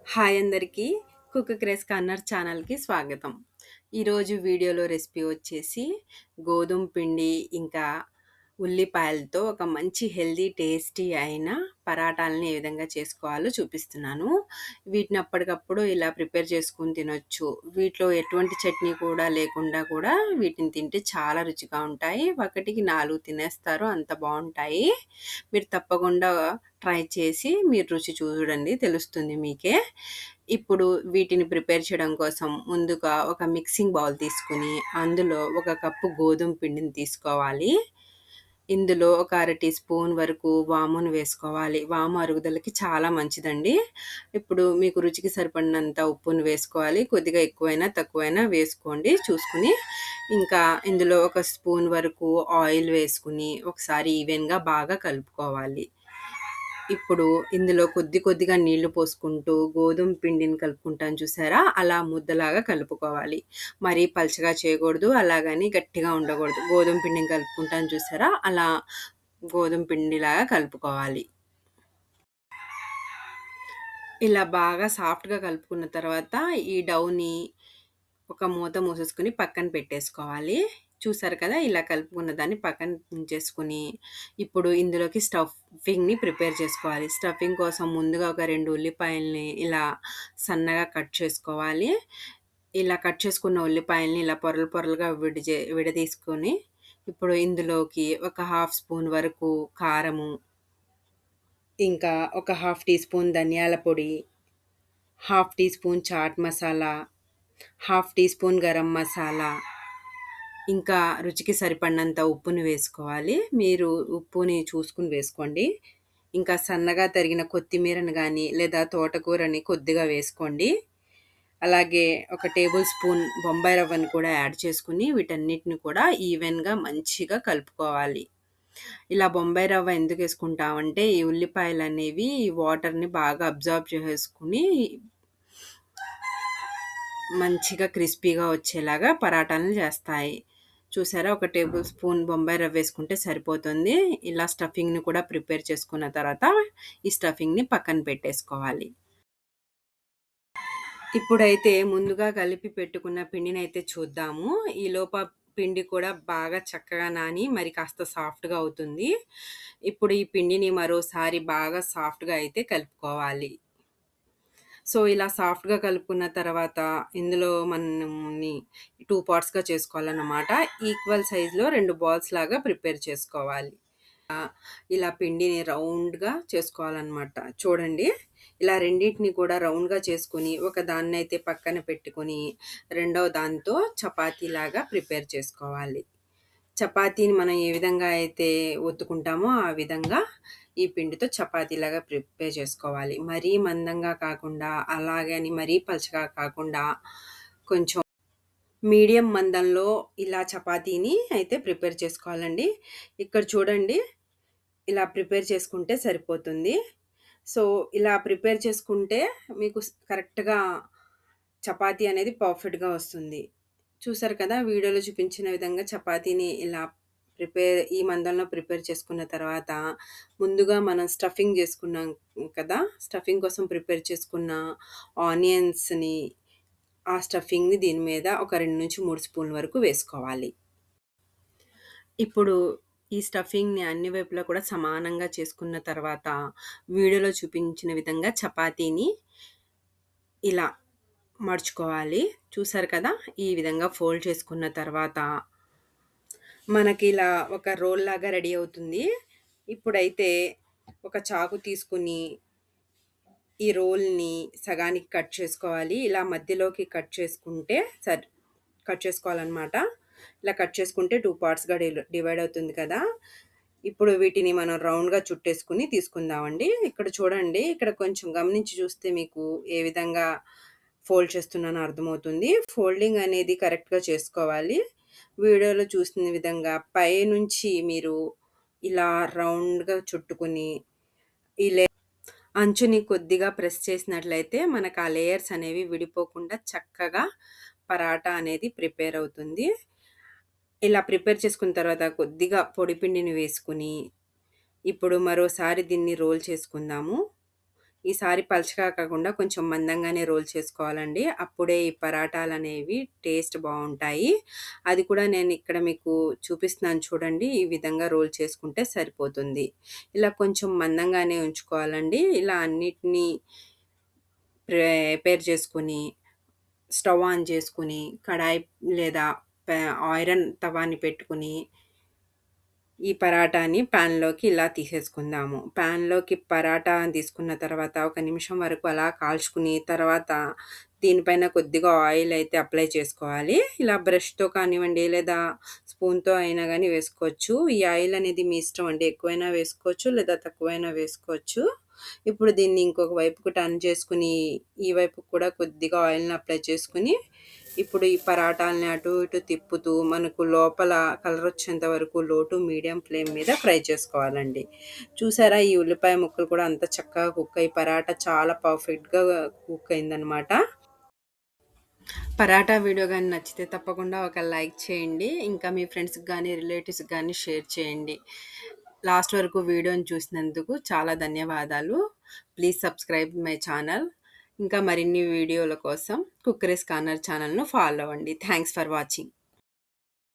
Hi అందరికీ. Cook craze corner ఛానల్‌కి స్వాగతం. ఈరోజు వీడియోలో రెసిపీ వచ్చేసి గోధుమ పిండి ఇంకా ఉల్లిపాయలతో ఒక మంచి హెల్తీ, టేస్టీ అయిన పరాటాలని ఏ విధంగా చేసుకోవాలో చూపిస్తున్నాను. వీటిని అప్పటికప్పుడు ఇలా ప్రిపేర్ చేసుకొని తినొచ్చు. వీటిలో ఎటువంటి చట్నీ కూడా లేకుండా కూడా వీటిని తింటే చాలా రుచిగా ఉంటాయి. ఒకటికి 4 తినేస్తారు, అంత బావుంటాయి. మీరు తప్పకుండా ట్రై చేసి మీరు రుచి చూడండి, తెలుస్తుంది మీకే. ఇప్పుడు వీటిని ప్రిపేర్ చేయడం కోసం ముందుగా ఒక మిక్సింగ్ బౌల్ తీసుకొని అందులో ఒక కప్పు గోధుమ పిండిని తీసుకోవాలి. ఇందులో ఒక అర టీ స్పూన్ వరకు వామును వేసుకోవాలి. వాము అరుగుదలకి చాలా మంచిదండి. ఇప్పుడు మీకు రుచికి సరిపడినంత ఉప్పును వేసుకోవాలి. కొద్దిగా ఎక్కువైనా తక్కువైనా వేసుకోండి చూసుకుని. ఇంకా ఇందులో ఒక స్పూన్ వరకు ఆయిల్ వేసుకుని ఒకసారి ఈవెన్‌గా బాగా కలుపుకోవాలి. ఇప్పుడు ఇందులో కొద్దిగా నీళ్లు పోసుకుంటూ గోధుమ పిండిని కలుపుకుంటాం చూసారా? అలా ముద్దలాగా కలుపుకోవాలి. మరీ పలచగా చేయకూడదు, అలాగని గట్టిగా ఉండకూడదు. గోధుమ పిండిని కలుపుకుంటాం చూసారా? అలా గోధుమ పిండిలాగా కలుపుకోవాలి. ఇలా బాగా సాఫ్ట్‌గా కలుపుకున్న తర్వాత ఈ డౌని ఒక మూత మూసేసుకొని పక్కన పెట్టేసుకోవాలి. చూసారు కదా! ఇలా కలుపుకున్న దాన్ని పక్కన ఉంచేసుకొని, ఇప్పుడు ఇందులోకి స్టఫింగ్‌ని ప్రిపేర్ చేసుకోవాలి. స్టఫింగ్ కోసం ముందుగా ఒక 2 ఉల్లిపాయల్ని ఇలా సన్నగా కట్ చేసుకోవాలి. ఇలా కట్ చేసుకున్న ఉల్లిపాయల్ని ఇలా పొరలుగా విడదీసుకొని, ఇప్పుడు ఇందులోకి ఒక హాఫ్ స్పూన్ వరకు కారము, ఇంకా ఒక హాఫ్ టీ స్పూన్ ధనియాల పొడి, half teaspoon chaat masala, half teaspoon garam masala, ఇంకా రుచికి సరిపడినంత ఉప్పుని వేసుకోవాలి. మీరు ఉప్పుని చూసుకొని వేసుకోండి. ఇంకా సన్నగా తరిగిన కొత్తిమీరని గానీ, లేదా తోటకూరని కొద్దిగా వేసుకోండి. అలాగే ఒక టేబుల్ స్పూన్ బొంబాయి రవ్వని కూడా యాడ్ చేసుకొని, వీటన్నిటిని కూడా ఈవెన్‌గా మంచిగా కలుపుకోవాలి. ఇలా బొంబాయి రవ్వ ఎందుకేసుకుంటామంటే, ఈ ఉల్లిపాయలనేవి ఈ వాటర్‌ని బాగా అబ్జార్బ్ చేసేసుకొని మంచిగా క్రిస్పీగా వచ్చేలాగా పరాటాలను చేస్తాయి. చూసారా? ఒక టేబుల్ స్పూన్ బొంబాయి రవ్వ వేసుకుంటే సరిపోతుంది. ఇలా స్టఫింగ్‌ని కూడా ప్రిపేర్ చేసుకున్న తర్వాత ఈ స్టఫింగ్‌ని పక్కన పెట్టేసుకోవాలి. ఇప్పుడైతే ముందుగా కలిపి పెట్టుకున్న పిండినైతే చూద్దాము. ఈలోప పిండి కూడా బాగా చక్కగా నాని మరి కాస్త సాఫ్ట్‌గా అవుతుంది. ఇప్పుడు ఈ పిండిని మరోసారి బాగా సాఫ్ట్‌గా అయితే కలుపుకోవాలి. సో, ఇలా సాఫ్ట్‌గా కలుపుకున్న తర్వాత ఇందులో మనముని 2 పార్ట్స్‌గా చేసుకోవాలన్నమాట. ఈక్వల్ సైజ్‌లో 2 బాల్స్ లాగా ప్రిపేర్ చేసుకోవాలి. ఇలా పిండిని రౌండ్‌గా చేసుకోవాలన్నమాట. చూడండి. ఇలా రెండిటిని కూడా రౌండ్‌గా చేసుకొని ఒక దాన్నైతే పక్కన పెట్టుకొని రెండవ దాంతో చపాతీలాగా ప్రిపేర్ చేసుకోవాలి. చపాతీని మనం ఏ విధంగా అయితే ఒత్తుకుంటామో ఆ విధంగా ఈ పిండితో చపాతీలాగా ప్రిపేర్ చేసుకోవాలి. మరీ మందంగా కాకుండా, అలాగే అని మరీ పలచగా కాకుండా కొంచెం మీడియం మందంలో ఇలా చపాతీని అయితే ప్రిపేర్ చేసుకోవాలండి. ఇక్కడ చూడండి, ఇలా ప్రిపేర్ చేసుకుంటే సరిపోతుంది. సో, ఇలా ప్రిపేర్ చేసుకుంటే మీకు కరెక్ట్‌గా చపాతీ అనేది పర్ఫెక్ట్‌గా వస్తుంది. చూసారు కదా! వీడియోలో చూపించిన విధంగా చపాతీని ఇలా ఈ మందంలో ప్రిపేర్ చేసుకున్న తర్వాత, ముందుగా మనం స్టఫింగ్ చేసుకున్నాం కదా! స్టఫింగ్ కోసం ప్రిపేర్ చేసుకున్న ఆనియన్స్‌ని, ఆ స్టఫింగ్‌ని దీని మీద ఒక 2-3 స్పూన్ల వరకు వేసుకోవాలి. ఇప్పుడు ఈ స్టఫింగ్‌ని అన్ని వైపులా కూడా సమానంగా చేసుకున్న తర్వాత, వీడియోలో చూపించిన విధంగా చపాతీని ఇలా మడుచుకోవాలి. చూసారు కదా! ఈ విధంగా ఫోల్డ్ చేసుకున్న తర్వాత, మనకిలా ఒక రోల్‌లాగా రెడీ అవుతుంది. ఇప్పుడైతే ఒక చాకు తీసుకొని, ఈ రోల్‌ని సగానికి కట్ చేసుకోవాలి. ఇలా మధ్యలోకి కట్ చేసుకోవాలనమాట. ఇలా కట్ చేసుకుంటే 2 పార్ట్స్‌గా డివైడ్ అవుతుంది కదా! ఇప్పుడు వీటిని మనం రౌండ్‌గా చుట్టేసుకొని తీసుకుందామండి. ఇక్కడ చూడండి, ఇక్కడ కొంచెం గమనించి చూస్తే మీకు ఏ విధంగా ఫోల్డ్ చేస్తున్నానో అర్థమవుతుంది. ఫోల్డింగ్ అనేది కరెక్ట్‌గా చేసుకోవాలి. వీడియోలో చూసిన విధంగా పైనుంచి మీరు ఇలా రౌండ్‌గా చుట్టుకొని, ఈ అంచుని కొద్దిగా ప్రెస్ చేసినట్లయితే మనకు ఆ లేయర్స్ అనేవి విడిపోకుండా చక్కగా పరాటా అనేది ప్రిపేర్ అవుతుంది. ఇలా ప్రిపేర్ చేసుకున్న తర్వాత కొద్దిగా పొడి పిండిని వేసుకొని, ఇప్పుడు మరోసారి దీన్ని రోల్ చేసుకుందాము. ఈసారి పలచగా కాకుండా కొంచెం మందంగానే రోల్ చేసుకోవాలండి. అప్పుడే ఈ పరాటాలనేవి టేస్ట్ బావుంటాయి. అది కూడా నేను ఇక్కడ మీకు చూపిస్తున్నాను చూడండి. ఈ విధంగా రోల్ చేసుకుంటే సరిపోతుంది. ఇలా కొంచెం మందంగానే ఉంచుకోవాలండి. ఇలా అన్నిటిని ప్రిపేర్ చేసుకొని, స్టవ్ ఆన్ చేసుకొని, కడాయి లేదా ప ఐరన్ తవాని పెట్టుకొని ఈ పరాటాని ప్యాన్‌లోకి ఇలా తీసేసుకుందాము. ప్యాన్‌లోకి పరాటా తీసుకున్న తర్వాత ఒక నిమిషం వరకు అలా కాల్చుకుని, తర్వాత దీనిపైన కొద్దిగా ఆయిల్ అయితే అప్లై చేసుకోవాలి. ఇలా బ్రష్‌తో కానివ్వండి, లేదా స్పూన్‌తో అయినా గానీ వేసుకోవచ్చు. ఈ ఆయిల్ అనేది మీ ఇష్టం అండి. ఎక్కువైనా వేసుకోవచ్చు, లేదా తక్కువైనా వేసుకోవచ్చు. ఇప్పుడు దీన్ని ఇంకొక వైపుకు టర్న్ చేసుకొని, ఈ వైపుకి కూడా కొద్దిగా ఆయిల్‌ని అప్లై చేసుకొని, ఇప్పుడు ఈ పరాటాలని అటు ఇటు తిప్పుతూ మనకు లోపల కలరొచ్చేంత వరకు లో టు మీడియం ఫ్లేమ్ మీద ఫ్రై చేసుకోవాలండి. చూసారా ఈ ఉల్లిపాయ ముక్కలు కూడా అంత చక్కగా కుక్ అయ్యి పరాటా చాలా పర్ఫెక్ట్‌గా కుక్ అయిందనమాట. పరాటా వీడియో గాని నచ్చితే తప్పకుండా ఒక లైక్ చేయండి. ఇంకా మీ ఫ్రెండ్స్‌కి గానీ, రిలేటివ్స్‌కి గానీ షేర్ చేయండి. లాస్ట్ వరకు వీడియోని చూసినందుకు చాలా ధన్యవాదాలు. Please subscribe my channel. ఇంకా మరిన్ని వీడియోల కోసం కుక్కరీస్ కార్నర్ ఛానల్‌ను ఫాలో అవ్వండి. Thanks for watching.